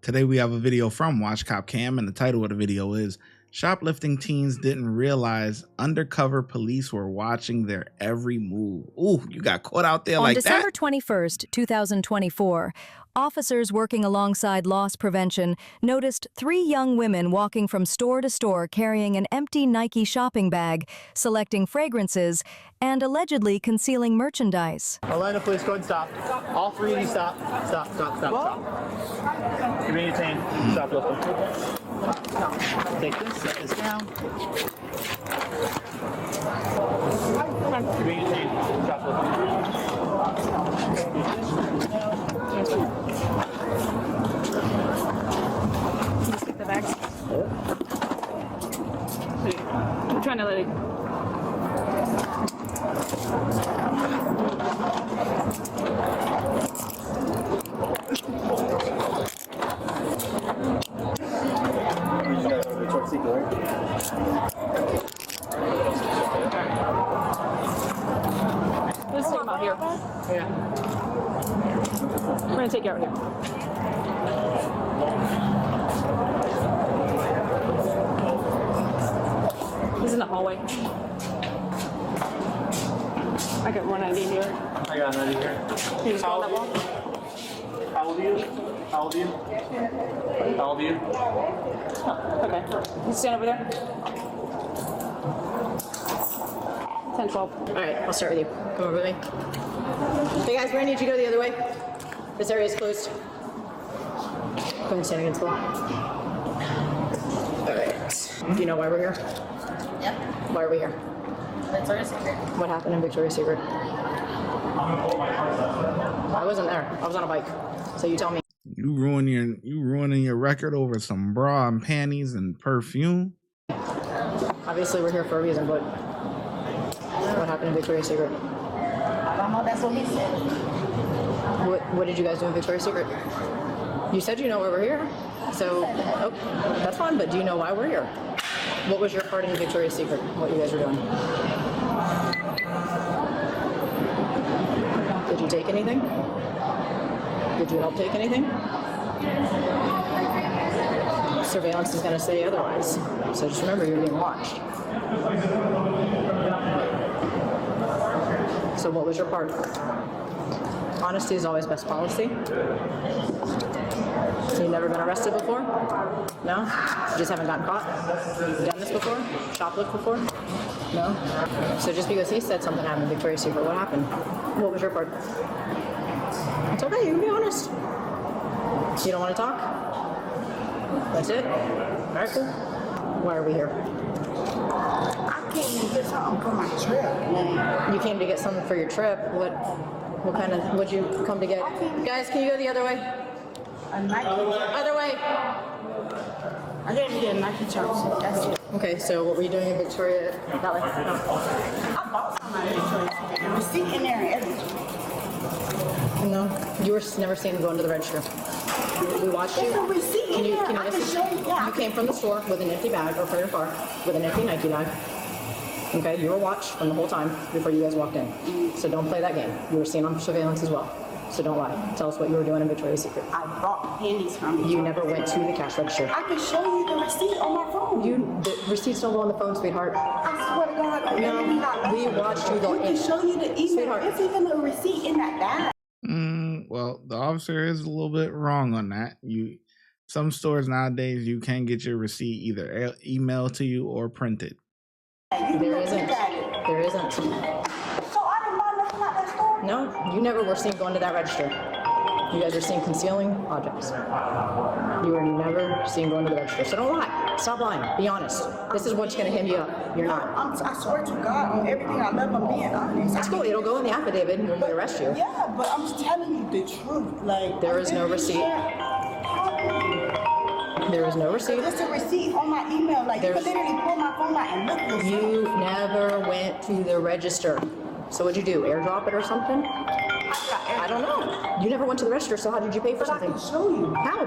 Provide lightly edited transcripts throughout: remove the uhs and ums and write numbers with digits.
Today we have a video from Watch Cop Cam, and the title of the video is Shoplifting Teens Didn't Realize Undercover Police Were Watching Their Every Move. Ooh, you got caught out there like that? On December 21st, 2024, officers working alongside loss prevention noticed 3 young women walking from store to store carrying an empty Nike shopping bag, selecting fragrances, and allegedly concealing merchandise. Atlanta police, go ahead and stop. All 3 of you stop. Stop. You're being detained. Stop looking. Take this, set this down. You're being detained. Stop looking. Can you stick the bags? I'm trying to let it. Let's take him out here. Yeah. We're gonna take you out here. He's in the hallway. I got 190 here. I got 90 here. Can you just go on that wall? How old are you? How old are you? How old are you? Okay. You stand over there. 10, 12. All right, I'll start with you. Come over with me. Hey guys, we're gonna need you to go the other way. This area is closed. Go ahead and stand against the wall. All right. Do you know why we're here? Yeah, Why are we here? Victoria's Secret. What happened in Victoria's Secret? I wasn't there. I was on a bike. So you tell me. You ruining your record over some bra and panties and perfume? Obviously, we're here for a reason, but what happened in Victoria's Secret? I don't know, that's what he said. What did you guys do in Victoria's Secret? You said you know why we're here. So, oh, that's fine, but do you know why we're here? What was your part in Victoria's Secret? What you guys were doing? Did you take anything? Did you help take anything? Surveillance is going to say otherwise. So just remember, you're being watched. So what was your part? Honesty is always best policy. You've never been arrested before? No? You just haven't gotten caught? You done this before? Shoplift before? No? So just because he said something happened in Victoria's Secret, what happened? What was your part? It's okay, you can be honest. You don't want to talk? That's it? All right, cool. Why are we here? I came to get something for my trip, man. You came to get something for your trip. What kind of, what'd you come to get? Guys, can you go the other way? A Nike. Other way. I came to get a Nike jumpsuit. That's it. Okay, so what were you doing in Victoria? That way? I bought some at Victoria's Secret. The receipt in there and everything. No, you were never seen going to the register. We watched you. There's a receipt Can you in there. I can listen? show you. Yeah. You came from the store with an empty bag, or from your car with an empty Nike bag. Okay, you were watched from the whole time before you guys walked in. So don't play that game. You were seen on surveillance as well. So don't lie. Tell us what you were doing in Victoria's Secret. I bought panties from You never went to the cash register. I can show you the receipt on my phone. The receipts don't go on the phone, sweetheart. I swear to God, We watched you go We can show you the email. Sweetheart. There's even a receipt in that bag. Well, the officer is a little bit wrong on that. Some stores nowadays you can get your receipt either emailed to you or printed. There isn't. There isn't. So I didn't buy nothing at that store. No, you never were seen going to that register. You guys were seen concealing objects. You were never seen going to the register. So don't lie. Stop lying. Be honest. This is what's going to hem you up. You're not. I swear to God, on everything I love, I'm being honest. It's cool. It'll go in the affidavit when we arrest you. Yeah, but I'm just telling you the truth. Like There is no receipt. There is no receipt. There's a receipt on my email. Like you can literally pull my phone out and look at it. You never went to the register. So what'd you do? Airdrop it or something? I don't know. You never went to the register, so how did you pay for something? I can show you. How?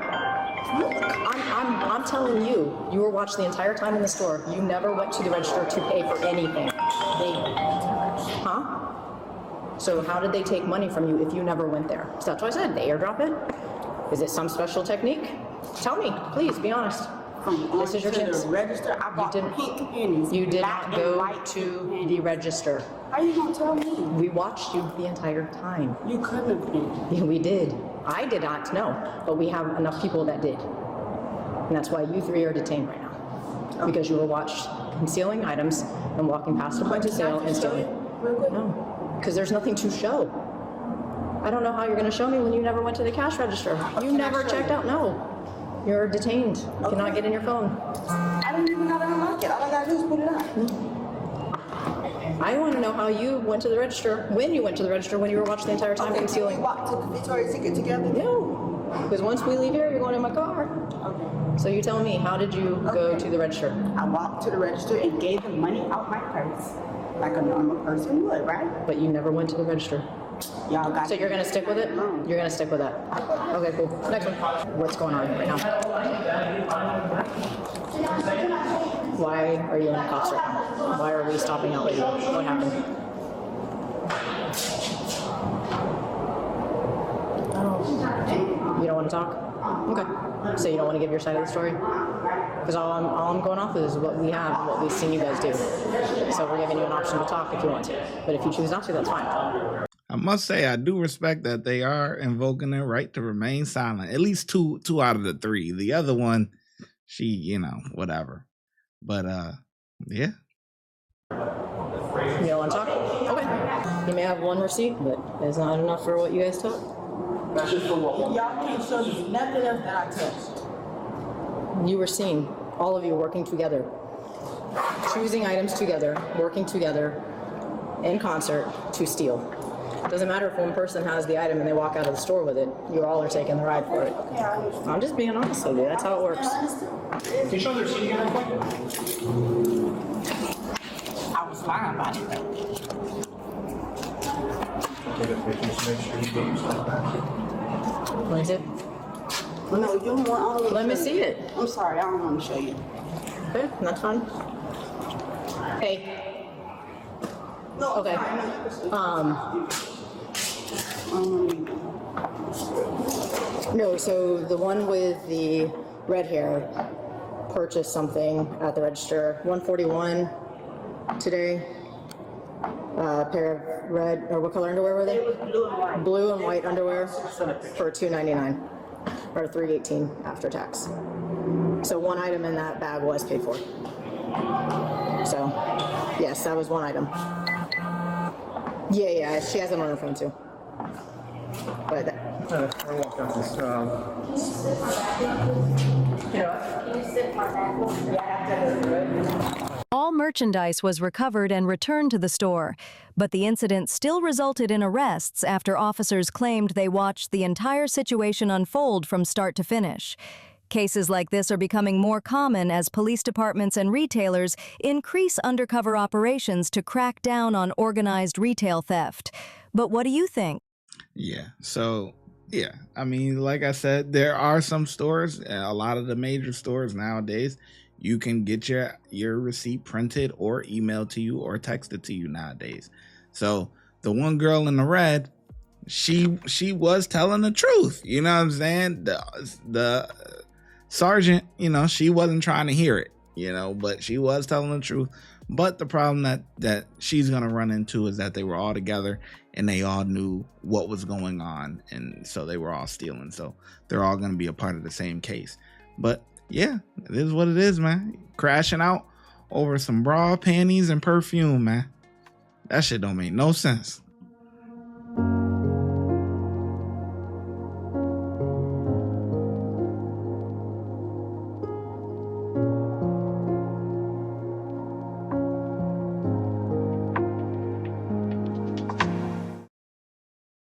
I'm telling you, you were watched the entire time in the store. You never went to the register to pay for anything. Huh? So how did they take money from you if you never went there? So that's why I said they airdrop it. Is it some special technique? Tell me, please, be honest. This is your to chance. the register. I bought didn't- pink pennies. You did black not and go white to pink the pennies. register. How you gonna tell me? We watched you the entire time. You couldn't have been. Yeah, we did. I did not know, but we have enough people that did. And that's why you three are detained right now. Because you were watched concealing items and walking past the point of sale and stealing. Real quick. No, because there's nothing to show. I don't know how you're gonna show me when you never went to the cash register. You never checked out. No. You're detained. You cannot get in your phone. I don't even know how to unlock it. All I gotta do is put it on. I want to know how you went to the register, when you went to the register, when you were watched the entire time We concealing. walked to the Victoria's Secret together. No, because once we leave here, you're going in my car. Okay. So you tell me, how did you go to the register? I walked to the register and gave the money out my purse, like a normal person would, right? But you never went to the register. Y'all got. So you're gonna stick with it? You're gonna stick with that. Okay, cool. Next one. What's going on right now? Why are you in the cops right now? Why are we stopping out with you? What happened? You don't want to talk? Okay. So you don't want to give your side of the story? Because all I'm going off is what we have and what we've seen you guys do. So we're giving you an option to talk if you want to. But if you choose not to, that's fine. I must say, I do respect that they are invoking their right to remain silent. At least two out of the three. The other one, she, whatever. But yeah. You don't want to talk? Okay. You may have one receipt, but it's not enough for what you guys took. Y'all can't show me nothing else that I touched. You were seen, all of you working together, choosing items together, working together in concert to steal. Doesn't matter if one person has the item and they walk out of the store with it, you all are taking the ride for it. I'm just being honest with you, that's how it works. Can you show the receipt again real quick? I was lying about it. What is it? No, you don't want all of Let me see it. I'm sorry, I don't want to show you. Okay, that's fine. Hey. No, Okay. No, so the one with the red hair purchased something at the register, 141 today. Pair of red, or what color underwear were they? It was blue and white. Blue and white underwear for $2.99 or $3.18 after tax. So one item in that bag was paid for. So yes, that was one item. Yeah, she has it on her phone too. But I walked out this. All merchandise was recovered and returned to the store, but the incident still resulted in arrests after officers claimed they watched the entire situation unfold from start to finish. Cases like this are becoming more common as police departments and retailers increase undercover operations to crack down on organized retail theft. But what do you think? Yeah. So, yeah. I mean, like I said, there are some stores, and a lot of the major stores nowadays, you can get your receipt printed or emailed to you or texted to you nowadays. So the one girl in the red, she was telling the truth. You know what I'm saying? The sergeant, she wasn't trying to hear it, but she was telling the truth. But the problem that she's going to run into is that they were all together and they all knew what was going on. And so they were all stealing. So they're all going to be a part of the same case. But yeah, it is what it is, man. Crashing out over some bra, panties, and perfume, man. That shit don't make no sense.